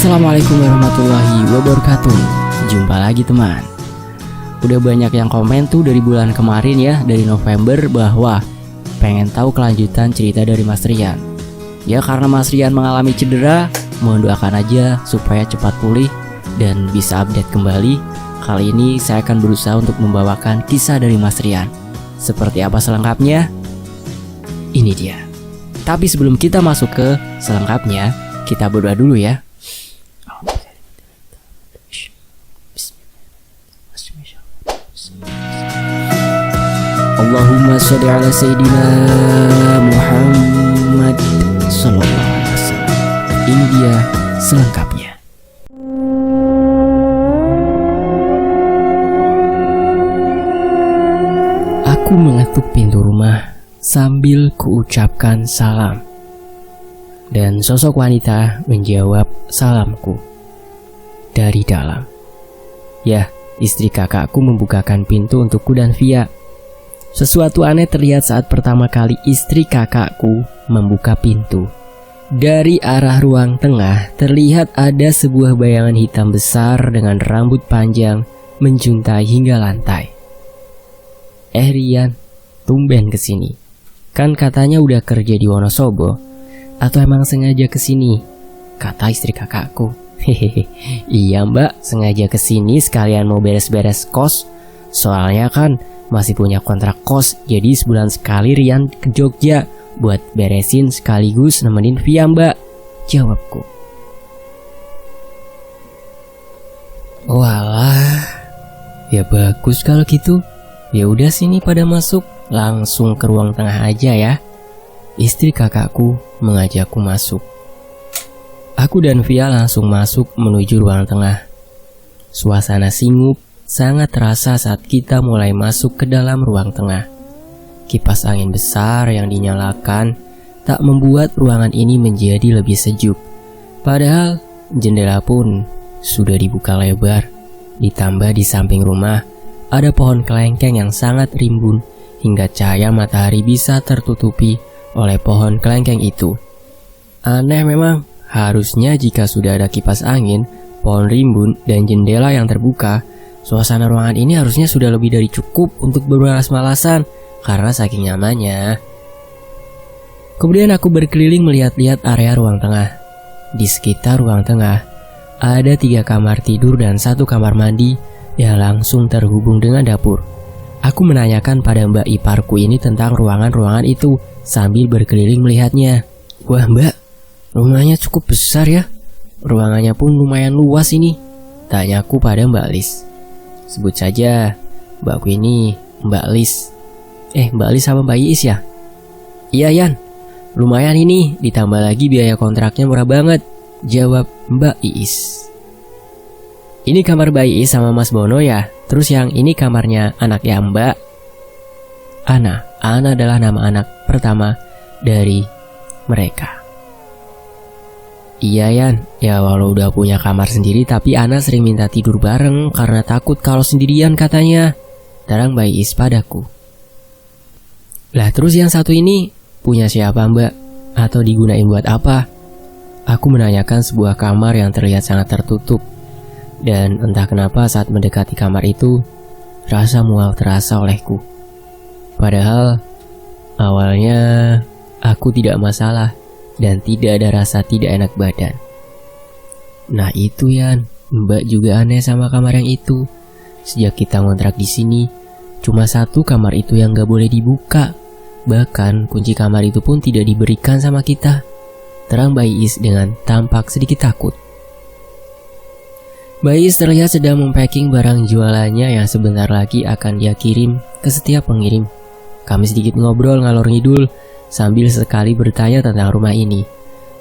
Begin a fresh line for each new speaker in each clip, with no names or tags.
Assalamualaikum warahmatullahi wabarakatuh. Jumpa lagi teman. Udah banyak yang komen tuh dari bulan kemarin ya, dari November, bahwa pengen tahu kelanjutan cerita dari Mas Rian. Ya karena Mas Rian mengalami cedera, mohon doakan aja supaya cepat pulih dan bisa update kembali. Kali ini saya akan berusaha untuk membawakan kisah dari Mas Rian. Seperti apa selengkapnya? Ini dia. Tapi sebelum kita masuk ke selengkapnya, kita berdoa dulu ya. Allahumma sholli ala Sayyidina Muhammad sallallahu alaihi wasallam. Ini dia selengkapnya. Aku mengetuk pintu rumah sambil kuucapkan salam. Dan sosok wanita menjawab salamku dari dalam. Ya, istri kakakku membukakan pintu untukku dan Via. Sesuatu aneh terlihat saat pertama kali istri kakakku membuka pintu. Dari arah ruang tengah terlihat ada sebuah bayangan hitam besar dengan rambut panjang menjuntai hingga lantai. Rian, tumben kesini. Kan katanya udah kerja di Wonosobo. Atau emang sengaja kesini? Kata istri kakakku. Hehehe, iya mbak, sengaja kesini sekalian mau beres-beres kos. Soalnya kan masih punya kontrak kos, jadi sebulan sekali Rian ke Jogja buat beresin sekaligus nemenin Via mbak, jawabku. Walah, ya bagus kalau gitu. Ya udah sini pada masuk, langsung ke ruang tengah aja ya. Istri kakakku mengajakku masuk. Aku dan Via langsung masuk menuju ruang tengah. Suasana singgup sangat terasa saat kita mulai masuk ke dalam ruang tengah. Kipas angin besar yang dinyalakan tak membuat ruangan ini menjadi lebih sejuk. Padahal jendela pun sudah dibuka lebar. Ditambah di samping rumah ada pohon kelengkeng yang sangat rimbun hingga cahaya matahari bisa tertutupi oleh pohon kelengkeng itu. Aneh memang, harusnya jika sudah ada kipas angin, pohon rimbun, dan jendela yang terbuka, suasana ruangan ini harusnya sudah lebih dari cukup untuk bermalas-malasan karena saking nyamannya. Kemudian aku berkeliling melihat-lihat area ruang tengah. Di sekitar ruang tengah ada 3 kamar tidur dan 1 kamar mandi yang langsung terhubung dengan dapur. Aku menanyakan pada mbak iparku ini tentang ruangan-ruangan itu sambil berkeliling melihatnya. Wah mbak, rumahnya cukup besar ya. Ruangannya pun lumayan luas ini, tanyaku pada mbak Lis. Sebut saja mbakku ini mbak Lis. Mbak Lis sama mbak Iis ya? Iya Yan, lumayan ini, ditambah lagi biaya kontraknya murah banget, jawab mbak Iis. Ini kamar mbak Iis sama Mas Bono ya? Terus yang ini kamarnya anak ya mbak? Ana adalah nama anak pertama dari mereka. Iya Yan, ya walau udah punya kamar sendiri tapi Ana sering minta tidur bareng karena takut kalau sendirian katanya, terang mbak Iis padaku. Lah terus yang satu ini punya siapa mbak? Atau digunain buat apa? Aku menanyakan sebuah kamar yang terlihat sangat tertutup. Dan entah kenapa saat mendekati kamar itu, rasa mual terasa olehku. Padahal awalnya aku tidak masalah dan tidak ada rasa tidak enak badan. Nah itu Yan, mbak juga aneh sama kamar yang itu. Sejak kita ngontrak di sini, cuma 1 kamar itu yang gak boleh dibuka. Bahkan kunci kamar itu pun tidak diberikan sama kita, terang Mbak Iis dengan tampak sedikit takut. Mbak Iis terlihat sedang mempacking barang jualannya yang sebentar lagi akan dia kirim ke setiap pengirim. Kami sedikit ngobrol ngalor ngidul sambil sekali bertanya tentang rumah ini.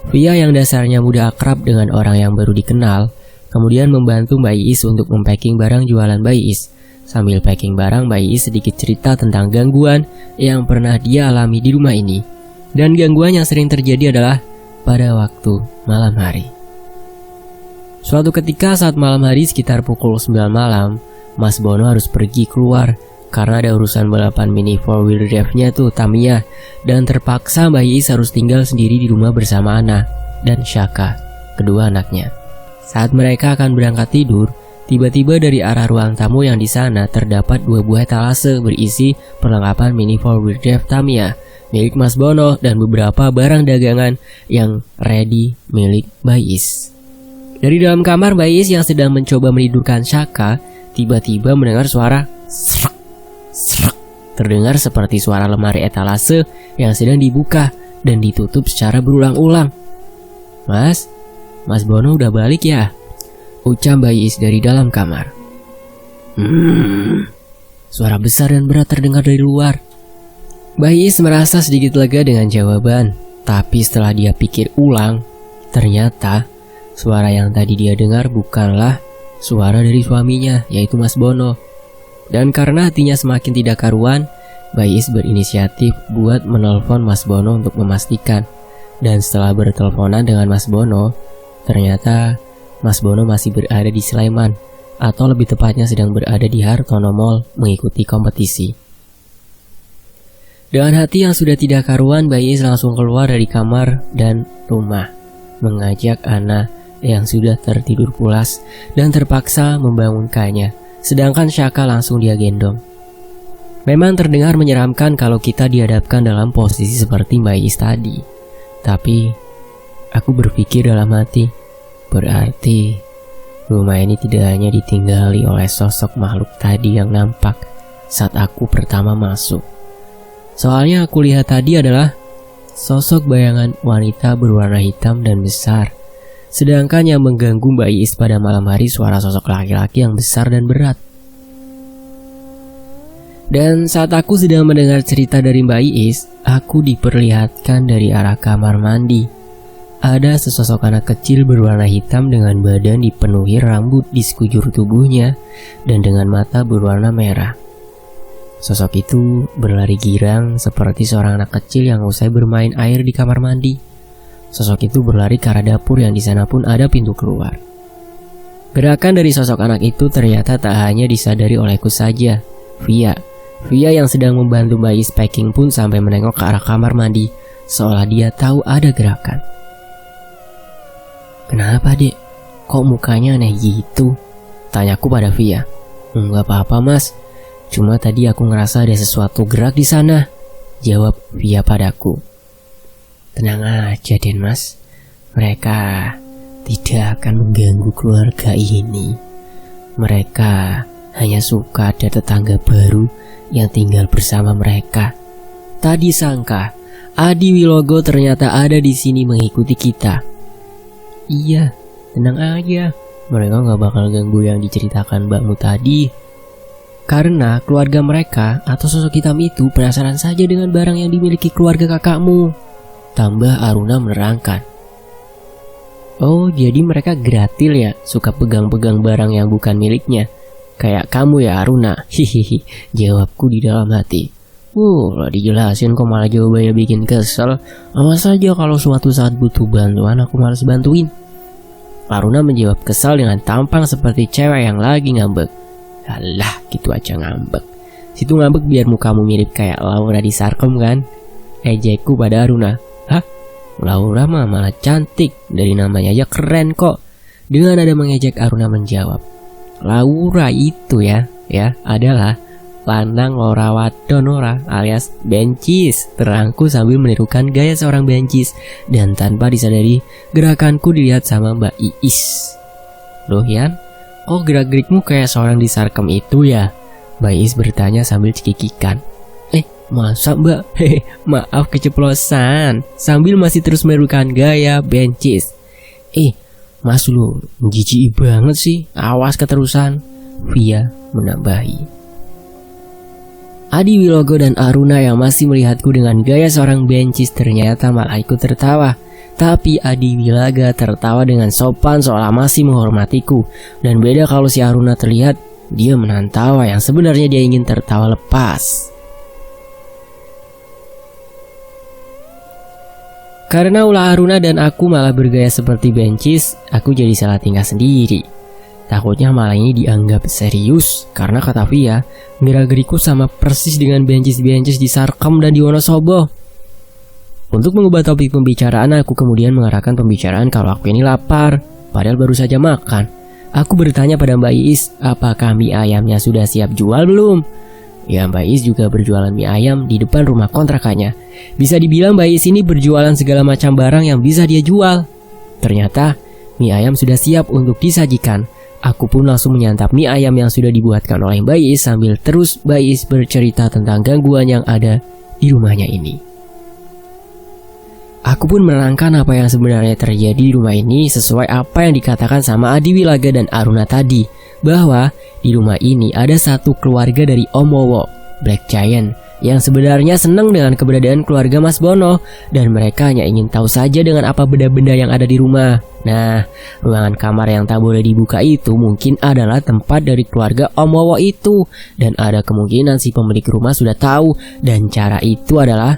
Via yang dasarnya mudah akrab dengan orang yang baru dikenal, kemudian membantu Mbak Iis untuk mempacking barang jualan Mbak Iis. Sambil packing barang, Mbak Iis sedikit cerita tentang gangguan yang pernah dia alami di rumah ini. Dan gangguan yang sering terjadi adalah pada waktu malam hari. Suatu ketika saat malam hari sekitar pukul 9 malam, Mas Bono harus pergi keluar karena ada urusan balapan mini 4-wheel drive-nya tuh Tamiya. Dan terpaksa Mbak Iis harus tinggal sendiri di rumah bersama Ana dan Syaka, kedua anaknya. Saat mereka akan berangkat tidur, tiba-tiba dari arah ruang tamu yang di sana terdapat 2 buah etalase berisi perlengkapan mini Wildlife Tamiya milik Mas Bono dan beberapa barang dagangan yang ready milik Bayis. Dari dalam kamar, Bayis yang sedang mencoba menidurkan Shaka tiba-tiba mendengar suara srek, srek. Terdengar seperti suara lemari etalase yang sedang dibuka dan ditutup secara berulang-ulang. Mas Bono udah balik ya? Ucap Bayis dari dalam kamar. Suara besar dan berat terdengar dari luar. Bayis merasa sedikit lega dengan jawaban, tapi setelah dia pikir ulang, ternyata suara yang tadi dia dengar bukanlah suara dari suaminya, yaitu Mas Bono. Dan karena hatinya semakin tidak karuan, Bayis berinisiatif buat menelpon Mas Bono untuk memastikan. Dan setelah berteleponan dengan Mas Bono, ternyata Mas Bono masih berada di Sleman, atau lebih tepatnya sedang berada di Hartono Mall mengikuti kompetisi. Dengan hati yang sudah tidak karuan, Bayis langsung keluar dari kamar dan rumah, mengajak Ana yang sudah tertidur pulas dan terpaksa membangunkannya, sedangkan Shaka langsung dia gendong. Memang terdengar menyeramkan kalau kita dihadapkan dalam posisi seperti Bayis tadi. Tapi aku berpikir dalam hati, berarti rumah ini tidak hanya ditinggali oleh sosok makhluk tadi yang nampak saat aku pertama masuk. Soalnya aku lihat tadi adalah sosok bayangan wanita berwarna hitam dan besar. Sedangkan yang mengganggu Bayis pada malam hari suara sosok laki-laki yang besar dan berat. Dan saat aku sedang mendengar cerita dari Bayis, aku diperlihatkan dari arah kamar mandi. Ada sesosok anak kecil berwarna hitam dengan badan dipenuhi rambut di sekujur tubuhnya dan dengan mata berwarna merah. Sosok itu berlari girang seperti seorang anak kecil yang usai bermain air di kamar mandi. Sosok itu berlari ke arah dapur yang di sana pun ada pintu keluar. Gerakan dari sosok anak itu ternyata tak hanya disadari olehku saja. Via yang sedang membantu Bayis packing pun sampai menengok ke arah kamar mandi, seolah dia tahu ada gerakan. Kenapa dek? Kok mukanya aneh gitu? Tanyaku pada Via. Enggak apa-apa mas, cuma tadi aku ngerasa ada sesuatu gerak di sana, jawab Via padaku. Tenang aja Den mas, mereka tidak akan mengganggu keluarga ini. Mereka hanya suka ada tetangga baru yang tinggal bersama mereka. Tadi sangka Adi Wilogo ternyata ada di sini mengikuti kita. Iya, tenang aja, mereka gak bakal ganggu yang diceritakan mbakmu tadi. Karena keluarga mereka atau sosok hitam itu penasaran saja dengan barang yang dimiliki keluarga kakakmu, tambah Aruna menerangkan. Oh, jadi mereka gratil ya, suka pegang-pegang barang yang bukan miliknya. Kayak kamu ya Aruna, hihihi, jawabku di dalam hati. Lah dijelasin kok malah jawabannya bikin kesel. Awas saja kalau suatu saat butuh bantuan aku malas bantuin. Aruna menjawab kesal dengan tampang seperti cewek yang lagi ngambek. Alah, gitu aja ngambek. Situ ngambek biar mukamu mirip kayak Laura di Sarkom kan? Ejekku pada Aruna. Hah? Laura mah malah cantik, dari namanya aja keren kok. Dengan nada mengejek Aruna menjawab. Laura itu ya adalah lanang Laura Wadonora alias bencis. Terangku sambil menirukan gaya seorang bencis. Dan tanpa disadari, gerakanku dilihat sama Mbak Iis. Loh Yan, kok gerak-gerikmu kayak seorang di Sarkem itu ya? Mbak Iis bertanya sambil cekikikan. Masa mbak? Hehe, maaf keceplosan. Sambil masih terus menirukan gaya bencis. Mas lu jijik banget sih. Awas keterusan, Via menambahi. Adi Wilogo dan Aruna yang masih melihatku dengan gaya seorang bencis ternyata malah ikut tertawa. Tapi Adi Wilaga tertawa dengan sopan seolah masih menghormatiku. Dan beda kalau si Aruna terlihat dia menahan tawa yang sebenarnya dia ingin tertawa lepas. Karena ulah Aruna dan aku malah bergaya seperti bencis, aku jadi salah tingkah sendiri. Takutnya malah ini dianggap serius, karena kata Via, gerak-geriku sama persis dengan bencis-bencis di Sarkem dan di Wonosobo. Untuk mengubah topik pembicaraan, aku kemudian mengarahkan pembicaraan kalau aku ini lapar. padahal baru saja makan. Aku bertanya pada Mbak Iis, apakah mie ayamnya sudah siap jual belum? Ya, Mbak Iis juga berjualan mie ayam di depan rumah kontrakannya. Bisa dibilang Mbak Iis ini berjualan segala macam barang yang bisa dia jual. Ternyata mie ayam sudah siap untuk disajikan. Aku pun langsung menyantap mie ayam yang sudah dibuatkan oleh Mbak Iis sambil terus Mbak Iis bercerita tentang gangguan yang ada di rumahnya ini. Aku pun menerangkan apa yang sebenarnya terjadi di rumah ini sesuai apa yang dikatakan sama Adi Wilaga dan Aruna tadi, bahwa di rumah ini ada satu keluarga dari Om Wowo, Black Giant, yang sebenarnya senang dengan keberadaan keluarga Mas Bono, dan mereka hanya ingin tahu saja dengan apa benda-benda yang ada di rumah. Nah, ruangan kamar yang tak boleh dibuka itu mungkin adalah tempat dari keluarga Om Wowo itu, dan ada kemungkinan si pemilik rumah sudah tahu, dan cara itu adalah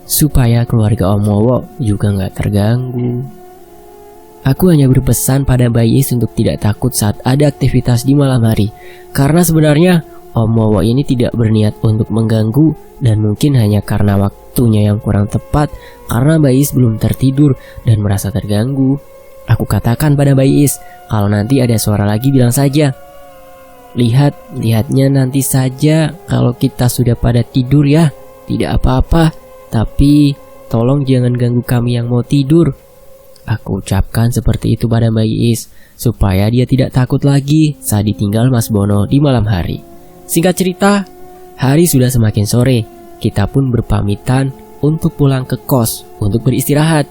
supaya keluarga Om Wowo juga nggak terganggu. Aku hanya berpesan pada Mbak Iis untuk tidak takut saat ada aktivitas di malam hari, karena sebenarnya Om Wowo ini tidak berniat untuk mengganggu, dan mungkin hanya karena waktunya yang kurang tepat karena Mbak Iis belum tertidur dan merasa terganggu. Aku katakan pada Mbak Iis, kalau nanti ada suara lagi bilang saja. Lihatnya nanti saja kalau kita sudah pada tidur ya, tidak apa-apa, tapi tolong jangan ganggu kami yang mau tidur. Aku ucapkan seperti itu pada Mbak Iis, supaya dia tidak takut lagi saat ditinggal Mas Bono di malam hari. Singkat cerita, hari sudah semakin sore. Kita pun berpamitan untuk pulang ke kos untuk beristirahat.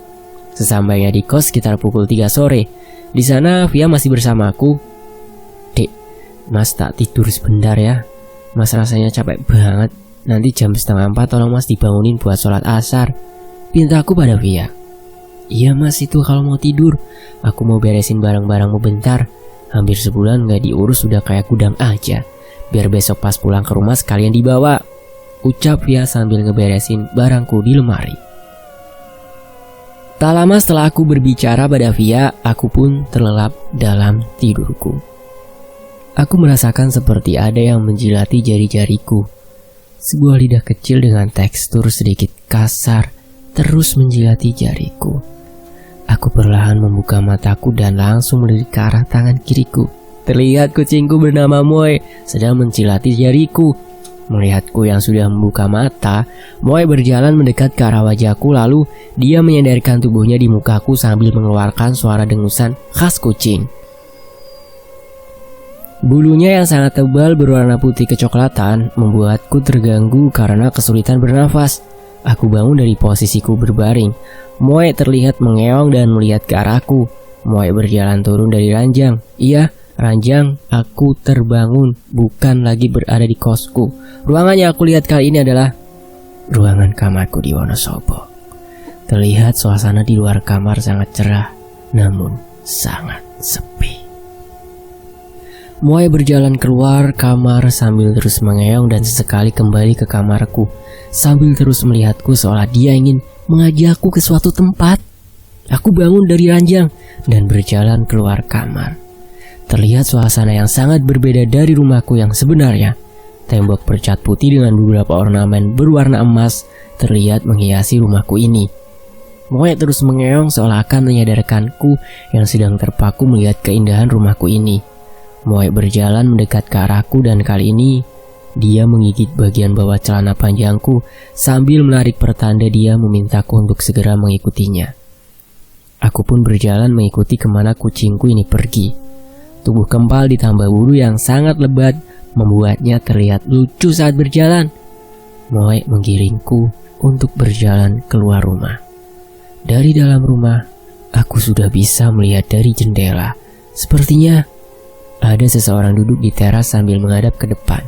Sesampainya di kos sekitar pukul 3 sore. Di sana Via masih bersamaku. Dek, Mas tak tidur sebentar ya. Mas rasanya capek banget. Nanti jam 3:30 tolong Mas dibangunin buat sholat asar, pintaku pada Via. Iya Mas, itu kalau mau tidur. Aku mau beresin barang-barangmu bentar. Hampir sebulan gak diurus sudah kayak gudang aja. Biar besok pas pulang ke rumah sekalian dibawa, ucap Via sambil ngeberesin barangku di lemari. Tak lama setelah aku berbicara pada Via, aku pun terlelap dalam tidurku. Aku merasakan seperti ada yang menjilati jari-jariku. Sebuah lidah kecil dengan tekstur sedikit kasar terus menjilati jariku. Aku perlahan membuka mataku dan langsung melirik ke arah tangan kiriku. Terlihat kucingku bernama Moe sedang mencilati jariku. Melihatku yang sudah membuka mata, Moe berjalan mendekat ke arah wajahku, lalu dia menyandarkan tubuhnya di mukaku sambil mengeluarkan suara dengusan khas kucing. Bulunya yang sangat tebal berwarna putih kecoklatan membuatku terganggu karena kesulitan bernafas. Aku bangun dari posisiku berbaring. Moe terlihat mengeong dan melihat ke arahku. Moe berjalan turun dari ranjang. Iya, ranjang. Aku terbangun, bukan lagi berada di kosku. Ruangan yang aku lihat kali ini adalah ruangan kamarku di Wonosobo. Terlihat suasana di luar kamar sangat cerah, namun sangat sepi. Moe berjalan keluar kamar sambil terus mengeong dan sesekali kembali ke kamarku sambil terus melihatku seolah dia ingin mengajakku ke suatu tempat. Aku bangun dari ranjang dan berjalan keluar kamar. Terlihat suasana yang sangat berbeda dari rumahku yang sebenarnya. Tembok bercat putih dengan beberapa ornamen berwarna emas terlihat menghiasi rumahku ini. Moe terus mengeong seolah akan menyadarkanku yang sedang terpaku melihat keindahan rumahku ini. Moe berjalan mendekat ke arahku dan kali ini dia menggigit bagian bawah celana panjangku sambil menarik pertanda dia memintaku untuk segera mengikutinya. Aku pun berjalan mengikuti kemana kucingku ini pergi. Tubuh kempal ditambah bulu yang sangat lebat membuatnya terlihat lucu saat berjalan. Moe menggiringku untuk berjalan keluar rumah. Dari dalam rumah, aku sudah bisa melihat dari jendela. Sepertinya ada seseorang duduk di teras sambil menghadap ke depan.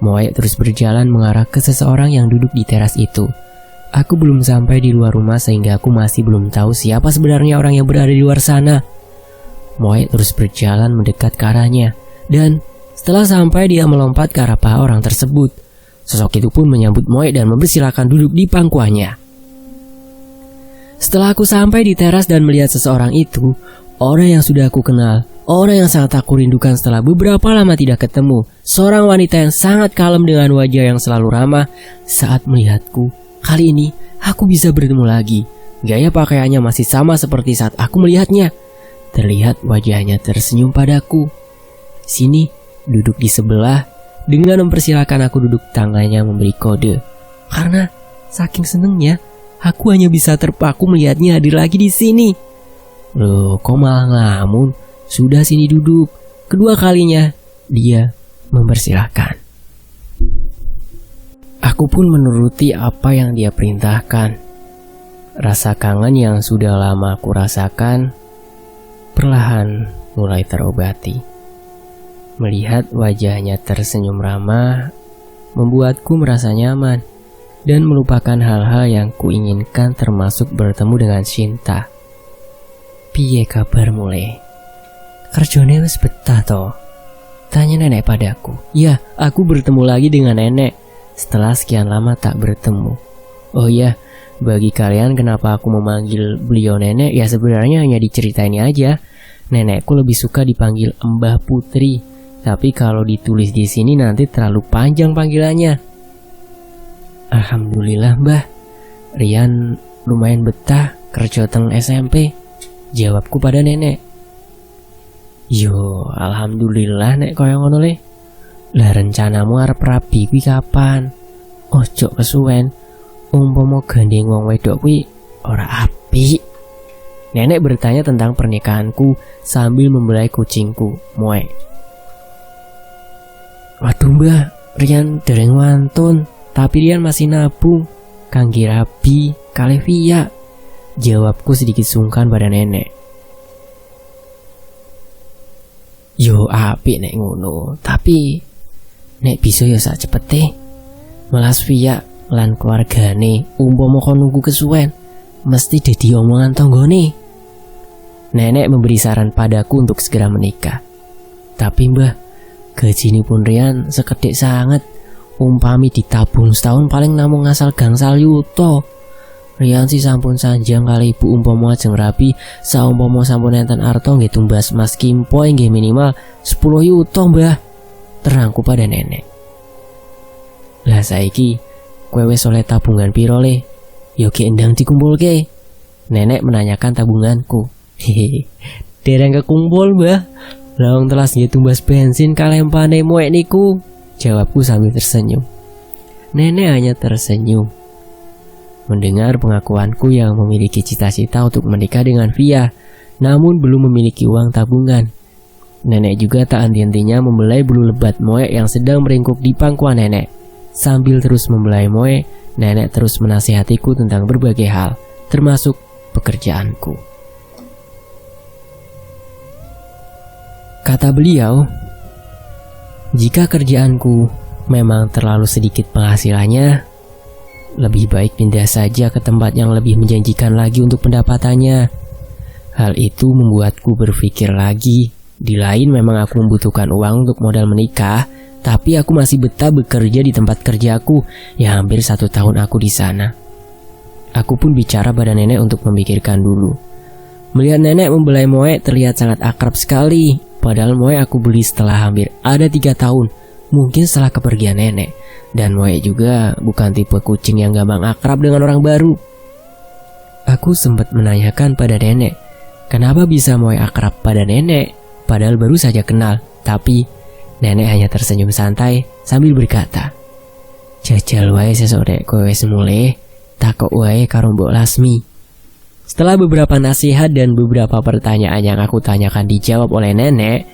Moe terus berjalan mengarah ke seseorang yang duduk di teras itu. Aku belum sampai di luar rumah sehingga aku masih belum tahu siapa sebenarnya orang yang berada di luar sana. Moe terus berjalan mendekat ke arahnya, dan setelah sampai dia melompat ke arah paha orang tersebut. Sosok itu pun menyambut Moe dan mempersilahkan duduk di pangkuannya. Setelah aku sampai di teras dan melihat seseorang itu, orang yang sudah aku kenal, orang yang sangat aku rindukan setelah beberapa lama tidak ketemu, seorang wanita yang sangat kalem dengan wajah yang selalu ramah. Saat melihatku, kali ini aku bisa bertemu lagi. Gaya pakaiannya masih sama seperti saat aku melihatnya. Terlihat wajahnya tersenyum padaku. Sini, duduk di sebelah. Dengan mempersilahkan aku duduk, tangannya memberi kode. Karena saking senengnya, aku hanya bisa terpaku melihatnya hadir lagi di sini. Loh, kok malah ngelamun? Sudah, sini duduk. Kedua kalinya, dia mempersilahkan. Aku pun menuruti apa yang dia perintahkan. Rasa kangen yang sudah lama aku rasakan perlahan mulai terobati. Melihat wajahnya tersenyum ramah membuatku merasa nyaman dan melupakan hal-hal yang kuinginkan, termasuk bertemu dengan Shinta. Piye kabar mulai? Kerjone wis betah toh? Tanya nenek padaku. Ya, aku bertemu lagi dengan nenek setelah sekian lama tak bertemu. Oh ya, bagi kalian kenapa aku memanggil beliau nenek, ya sebenarnya hanya diceritain aja. Nenekku lebih suka dipanggil Mbah Putri, tapi kalau ditulis di sini nanti terlalu panjang panggilannya. Alhamdulillah Mbah, Rian lumayan betah kerja teng SMP, jawabku pada nenek. Yo, alhamdulillah nek koyo ngono le. Lah rencanamu arep rabi kuwi kapan? Ojo kesuwen. Umpama gandeng wong wedok kuwi ora apik. Nenek bertanya tentang pernikahanku sambil membelai kucingku, Moe. Waduh Mbah, Rian dereng wantun, tapi Rian masih nabung kangge rabi kalih Via. Jawabku sedikit sungkan pada nenek. Yo apik nek ngono, tapi nek bisa ya sak cepete. Melas Via lan keluargane umpama kon nunggu kesuwen, mesti dadi omongan tanggane. Nenek memberi saran padaku untuk segera menikah. Tapi Mbah, gaji pun Rian sekedhik sangat. Umpami ditabung setahun paling namung ngasal gangsal yuto. Rian sih sampun sanjang kali ibu umpama ajeng rabi, saumpama sampun enten arto nggih tumbas mas kimpoy nggih minimal 10 yuto Mbah. Terangku pada nenek. Lah saiki kowe wis oleh tabungan piro le? Yo ki endang dikumpulke. Nenek menanyakan tabunganku. Hehe. Dereng kekumpul Mbah. Lah wong telas nggih tumbas bensin kalempane moek niku. Jawabku sambil tersenyum. Nenek hanya tersenyum mendengar pengakuanku yang memiliki cita-cita untuk menikah dengan Via, namun belum memiliki uang tabungan. Nenek juga tak henti-hentinya membelai bulu lebat Moe yang sedang meringkuk di pangkuan nenek. Sambil terus membelai Moe, nenek terus menasihatiku tentang berbagai hal, termasuk pekerjaanku. Kata beliau, jika kerjaanku memang terlalu sedikit penghasilannya, lebih baik pindah saja ke tempat yang lebih menjanjikan lagi untuk pendapatannya. Hal itu membuatku berpikir lagi. Di lain memang aku membutuhkan uang untuk modal menikah, tapi aku masih betah bekerja di tempat kerjaku yang hampir 1 tahun aku di sana. Aku pun bicara pada nenek untuk memikirkan dulu. Melihat nenek membelai Moe terlihat sangat akrab sekali. Padahal Moe aku beli setelah hampir ada 3 tahun, mungkin setelah kepergian nenek. Dan Moe juga bukan tipe kucing yang gampang akrab dengan orang baru. Aku sempat menanyakan pada nenek, kenapa bisa Moe akrab pada nenek, padahal baru saja kenal. Tapi nenek hanya tersenyum santai sambil berkata, jajal wae sesuk rek kowe wis mulih, takok wae karo Mbok Lasmi. Setelah beberapa nasihat dan beberapa pertanyaan yang aku tanyakan dijawab oleh nenek,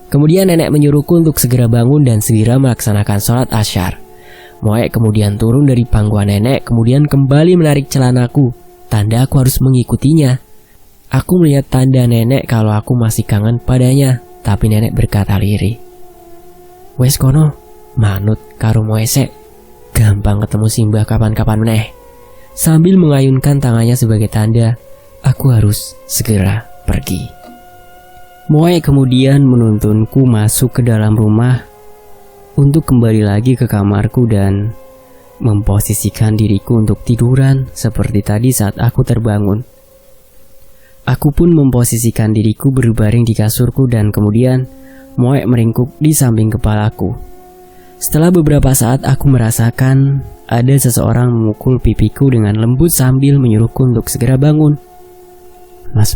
kemudian nenek menyuruhku untuk segera bangun dan segera melaksanakan sholat asyar. Moe kemudian turun dari pangkuan nenek, kemudian kembali menarik celanaku, tanda aku harus mengikutinya. Aku melihat tanda nenek kalau aku masih kangen padanya, tapi nenek berkata lirih, wes kono, manut karo Moe sek, gampang ketemu Simbah kapan-kapan meneh. Sambil mengayunkan tangannya sebagai tanda, aku harus segera pergi. Moe kemudian menuntunku masuk ke dalam rumah untuk kembali lagi ke kamarku dan memposisikan diriku untuk tiduran seperti tadi saat aku terbangun. Aku pun memposisikan diriku berbaring di kasurku dan kemudian Moe meringkuk di samping kepalaku. Setelah beberapa saat aku merasakan ada seseorang memukul pipiku dengan lembut sambil menyuruhku untuk segera bangun. Mas,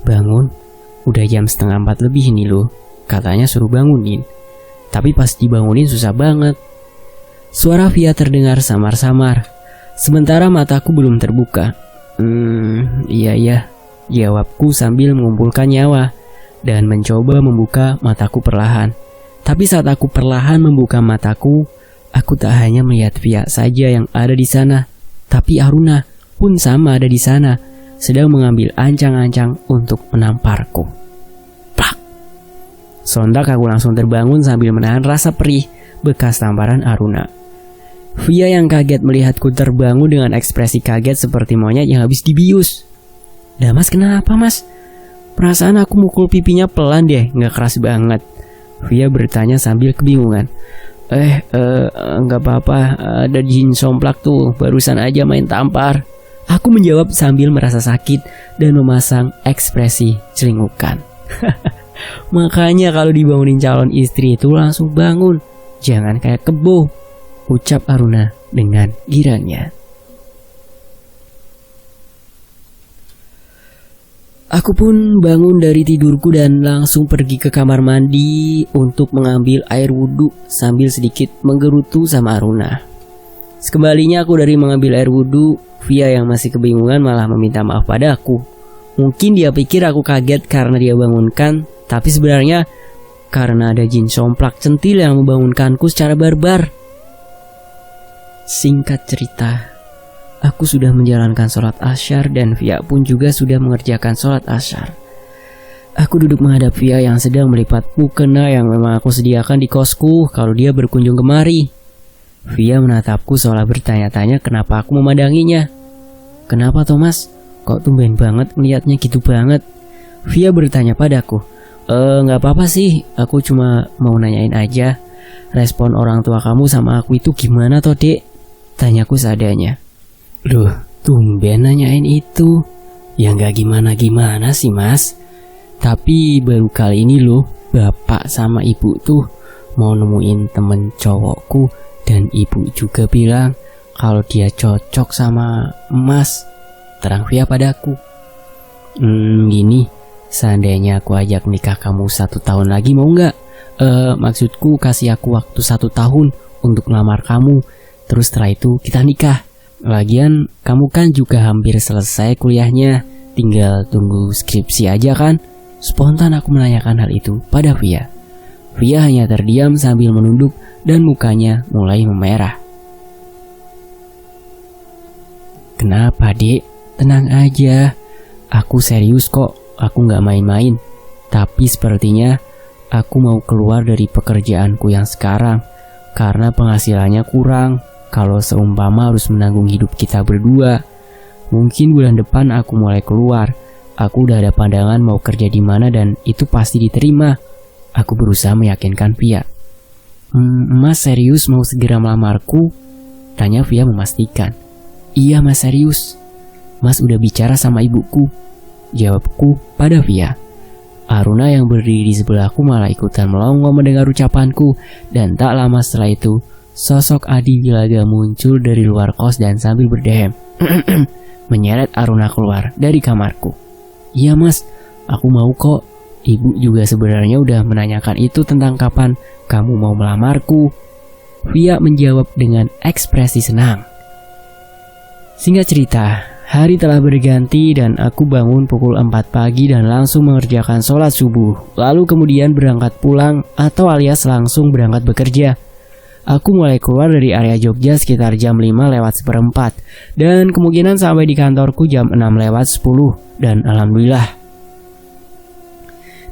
bangun,
udah jam 3:30 lebih nih loh. Katanya suruh bangunin. Tapi pas dibangunin susah banget. Suara Via terdengar samar-samar, sementara mataku belum terbuka. Iya, jawabku sambil mengumpulkan nyawa dan mencoba membuka mataku perlahan. Tapi saat aku perlahan membuka mataku, aku tak hanya melihat Via saja yang ada di sana, tapi Aruna pun sama ada di sana, sedang mengambil ancang-ancang untuk menamparku. Plak! Sontak aku langsung terbangun sambil menahan rasa perih bekas tamparan Aruna. Via yang kaget melihatku terbangun dengan ekspresi kaget seperti monyet yang habis dibius. "Dah mas, kenapa mas? Perasaan aku mukul pipinya pelan deh, gak keras banget." Via bertanya sambil kebingungan. Nggak apa-apa, ada jin somplak tuh, barusan aja main tampar." Aku menjawab sambil merasa sakit dan memasang ekspresi celingukan. "Makanya kalau dibangunin calon istri itu langsung bangun, jangan kayak kebo," ucap Aruna dengan girangnya. Aku pun bangun dari tidurku dan langsung pergi ke kamar mandi untuk mengambil air wudhu sambil sedikit menggerutu sama Aruna. Sekembalinya aku dari mengambil air wudhu, Via yang masih kebingungan malah meminta maaf padaku. Mungkin dia pikir aku kaget karena dia bangunkan, tapi sebenarnya karena ada jin somplak centil yang membangunkanku secara barbar. Singkat cerita, aku sudah menjalankan sholat asyar dan Via pun juga sudah mengerjakan sholat asyar. Aku duduk menghadap Via yang sedang melipat mukena yang memang aku sediakan di kosku kalau dia berkunjung kemari. Via menatapku seolah bertanya-tanya kenapa aku memandanginya. "Kenapa Thomas? Kok tumben banget melihatnya gitu banget?" Via bertanya padaku. Nggak apa-apa sih, aku cuma mau nanyain aja. Respon orang tua kamu sama aku itu gimana toh dek? Tanyaku seadanya. "Loh, tumben nanyain itu. Ya nggak gimana-gimana sih mas. Tapi baru kali ini loh, bapak sama ibu tuh mau nemuin temen cowokku. Dan ibu juga bilang kalau dia cocok sama emas," terang Via padaku. Gini, seandainya aku ajak nikah kamu 1 tahun lagi mau nggak? Maksudku kasih aku waktu 1 tahun untuk melamar kamu. Terus setelah itu kita nikah. Lagian kamu kan juga hampir selesai kuliahnya, tinggal tunggu skripsi aja kan? Spontan aku menanyakan hal itu pada Via. Via hanya terdiam sambil menunduk dan mukanya mulai memerah. "Kenapa dek? Tenang aja. Aku serius kok, aku gak main-main. Tapi sepertinya aku mau keluar dari pekerjaanku yang sekarang karena penghasilannya kurang. Kalau seumpama harus menanggung hidup kita berdua. Mungkin bulan depan aku mulai keluar. Aku udah ada pandangan mau kerja di mana dan itu pasti diterima." Aku berusaha meyakinkan Via. "Mas serius mau segera melamarku?" Tanya Via memastikan. "Iya mas, serius. Mas udah bicara sama ibuku," jawabku pada Via. Aruna yang berdiri di sebelahku malah ikutan melongo mendengar ucapanku. Dan tak lama setelah itu, sosok Adi Wilaga muncul dari luar kos dan sambil berdehem menyeret Aruna keluar dari kamarku. "Iya mas, aku mau kok. Ibu juga sebenarnya udah menanyakan itu tentang kapan kamu mau melamarku," Via menjawab dengan ekspresi senang. Singkat cerita, hari telah berganti dan aku bangun pukul 4 pagi dan langsung mengerjakan sholat subuh. Lalu kemudian berangkat pulang atau alias langsung berangkat bekerja. Aku mulai keluar dari area Jogja sekitar jam 5:04 dan kemungkinan sampai di kantorku jam 6:10 dan alhamdulillah.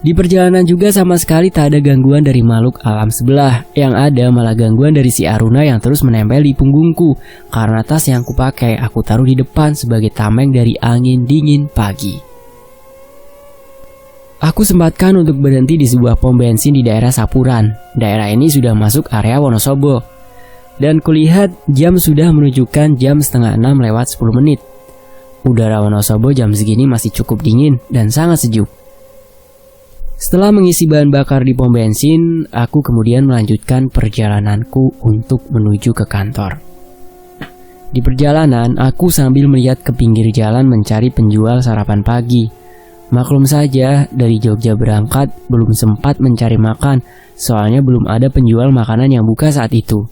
Di perjalanan juga sama sekali tak ada gangguan dari makhluk alam sebelah. Yang ada malah gangguan dari si Aruna yang terus menempel di punggungku. Karena tas yang kupakai aku taruh di depan sebagai tameng dari angin dingin pagi. Aku sempatkan untuk berhenti di sebuah pom bensin di daerah Sapuran. Daerah ini sudah masuk area Wonosobo. Dan kulihat jam sudah menunjukkan jam 5:30 Udara Wonosobo jam segini masih cukup dingin dan sangat sejuk. Setelah mengisi bahan bakar di pom bensin, aku kemudian melanjutkan perjalananku untuk menuju ke kantor. Di perjalanan, aku sambil melihat ke pinggir jalan mencari penjual sarapan pagi. Maklum saja, dari Jogja berangkat belum sempat mencari makan, soalnya belum ada penjual makanan yang buka saat itu.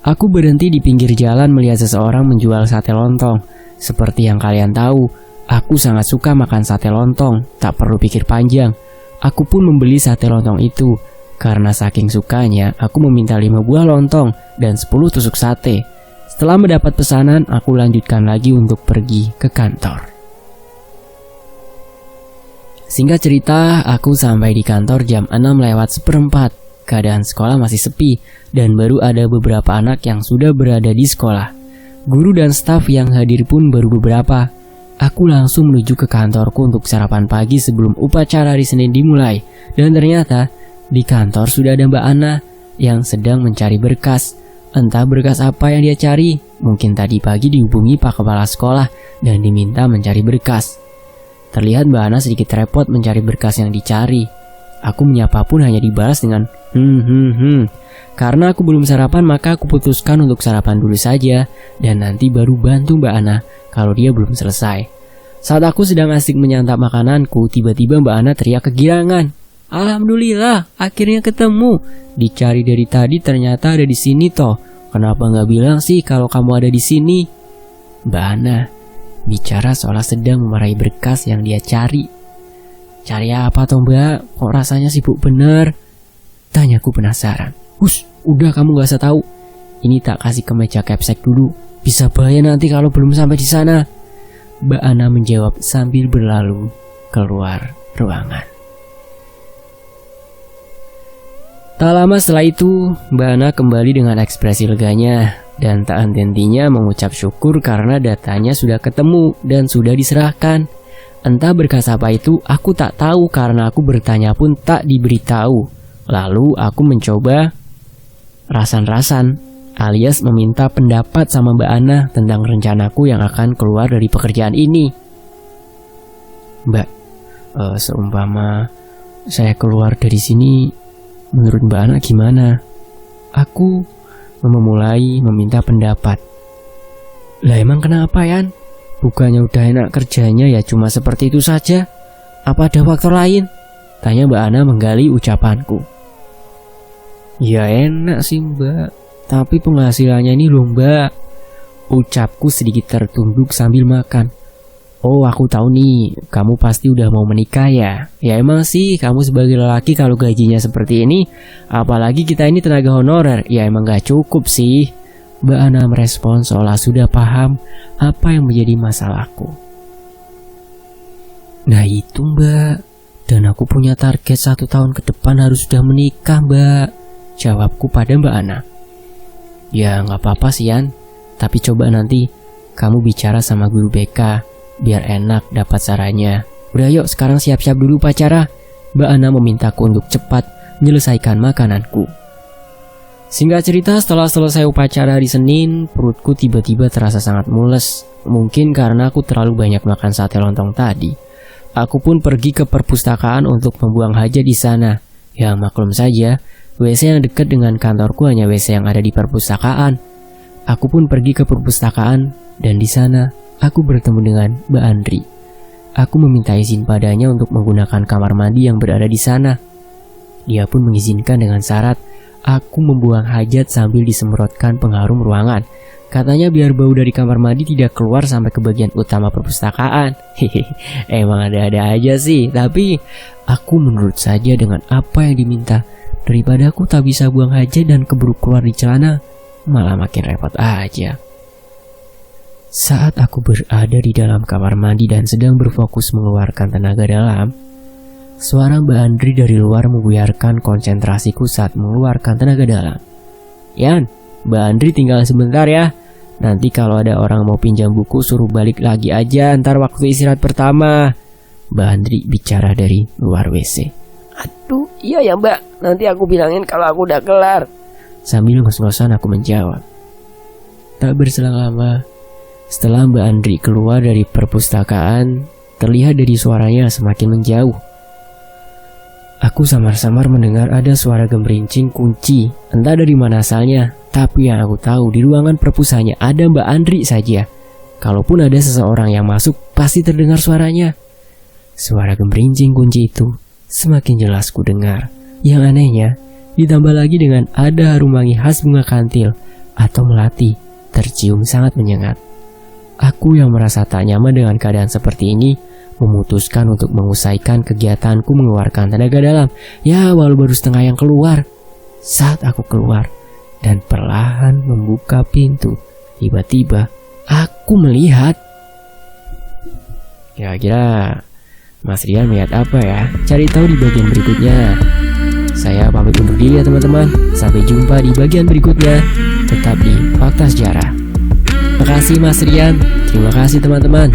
Aku berhenti di pinggir jalan melihat seseorang menjual sate lontong. Seperti yang kalian tahu, aku sangat suka makan sate lontong, tak perlu pikir panjang. Aku pun membeli sate lontong itu. Karena saking sukanya, aku meminta 5 buah lontong dan 10 tusuk sate. Setelah mendapat pesanan, aku lanjutkan lagi untuk pergi ke kantor. Singkat cerita, aku sampai di kantor jam 6:04. Keadaan sekolah masih sepi dan baru ada beberapa anak yang sudah berada di sekolah. Guru dan staf yang hadir pun baru beberapa. Aku langsung menuju ke kantorku untuk sarapan pagi sebelum upacara hari Senin dimulai. Dan ternyata di kantor sudah ada Mbak Ana yang sedang mencari berkas. Entah berkas apa yang dia cari. Mungkin tadi pagi dihubungi Pak Kepala Sekolah dan diminta mencari berkas. Terlihat Mbak Ana sedikit repot mencari berkas yang dicari. Aku menyapa pun hanya dibalas dengan Karena aku belum sarapan, maka aku putuskan untuk sarapan dulu saja dan nanti baru bantu Mbak Ana kalau dia belum selesai. Saat aku sedang asik menyantap makananku, tiba-tiba Mbak Ana teriak kegirangan. Alhamdulillah, akhirnya ketemu. Dicari dari tadi ternyata ada di sini toh. Kenapa nggak bilang sih kalau kamu ada di sini? Mbak Ana bicara seolah sedang memarahi berkas yang dia cari. Cari apa toh Mbak? Kok rasanya sibuk bener? Tanyaku penasaran. Udah kamu gak usah tahu. Ini tak kasih ke meja capsek dulu. Bisa bahaya nanti kalau belum sampai di sana. Mbak Ana menjawab sambil berlalu keluar ruangan. Tak lama setelah itu, Mbak Ana kembali dengan ekspresi leganya dan tak henti-hentinya mengucap syukur karena datanya sudah ketemu dan sudah diserahkan. Entah berkas apa itu, aku tak tahu karena aku bertanya pun tak diberitahu. Lalu aku mencoba rasan-rasan alias meminta pendapat sama Mbak Ana tentang rencanaku yang akan keluar dari pekerjaan ini. Mbak, seumpama saya keluar dari sini, menurut Mbak Ana gimana? Aku memulai meminta pendapat. Lah emang kenapa Yan? Bukannya udah enak kerjanya ya cuma seperti itu saja? Apa ada faktor lain? Tanya Mbak Ana menggali ucapanku. Ya enak sih Mbak, tapi penghasilannya ini loh Mbak. Ucapku sedikit tertunduk sambil makan. Oh aku tahu nih, kamu pasti udah mau menikah ya. Ya emang sih, kamu sebagai lelaki kalau gajinya seperti ini, apalagi kita ini tenaga honorer, ya emang gak cukup sih. Mbak Ana merespon seolah sudah paham apa yang menjadi masalahku. Nah itu Mbak, dan aku punya target 1 tahun ke depan harus sudah menikah Mbak. Jawabku pada Mbak Ana. Ya gak apa-apa sih Yan, tapi coba nanti kamu bicara sama guru BK biar enak dapat sarannya. Udah yuk sekarang siap-siap dulu upacara. Mbak Ana memintaku untuk cepat menyelesaikan makananku. Singkat cerita, setelah selesai upacara hari Senin, perutku tiba-tiba terasa sangat mules. Mungkin karena aku terlalu banyak makan sate lontong tadi. Aku pun pergi ke perpustakaan untuk membuang hajat di sana. Ya maklum saja, WC yang dekat dengan kantorku hanya WC yang ada di perpustakaan. Aku pun pergi ke perpustakaan dan di sana aku bertemu dengan Mbak Andri. Aku meminta izin padanya untuk menggunakan kamar mandi yang berada di sana. Dia pun mengizinkan dengan syarat aku membuang hajat sambil disemprotkan pengharum ruangan. Katanya biar bau dari kamar mandi tidak keluar sampai ke bagian utama perpustakaan. Emang ada-ada aja sih, tapi aku menurut saja dengan apa yang diminta. Daripada aku tak bisa buang hajat dan keburu keluar di celana, malah makin repot aja. Saat aku berada di dalam kamar mandi dan sedang berfokus mengeluarkan tenaga dalam, suara Mbak Andri dari luar membuyarkan konsentrasiku saat mengeluarkan tenaga dalam. Yan, Mbak Andri tinggal sebentar ya. Nanti kalau ada orang mau pinjam buku suruh balik lagi aja ntar waktu istirahat pertama. Mbak Andri bicara dari luar WC. Aduh, iya ya Mbak, nanti aku bilangin kalau aku udah kelar. Sambil ngos-ngosan aku menjawab. Tak berselang lama, setelah Mbak Andri keluar dari perpustakaan, terlihat dari suaranya semakin menjauh. Aku samar-samar mendengar ada suara gemerincing kunci, entah dari mana asalnya. Tapi yang aku tahu di ruangan perpustakaan ada Mbak Andri saja. Kalaupun ada seseorang yang masuk, pasti terdengar suaranya.
Suara gemerincing kunci itu semakin jelas ku dengar. Yang anehnya, ditambah lagi dengan ada harum wangi khas bunga kantil atau melati tercium sangat menyengat. Aku yang merasa tak nyaman dengan keadaan seperti ini memutuskan untuk mengusaikan kegiatanku mengeluarkan tenaga dalam. Ya, walau baru setengah yang keluar. Saat aku keluar dan perlahan membuka pintu, tiba-tiba aku melihat. Kira-kira Mas Rian melihat apa ya? Cari tahu di bagian berikutnya. Saya pamit undur diri ya teman-teman. Sampai jumpa di bagian berikutnya. Tetap di Fakta Sejarah. Terima kasih Mas Rian. Terima kasih teman-teman.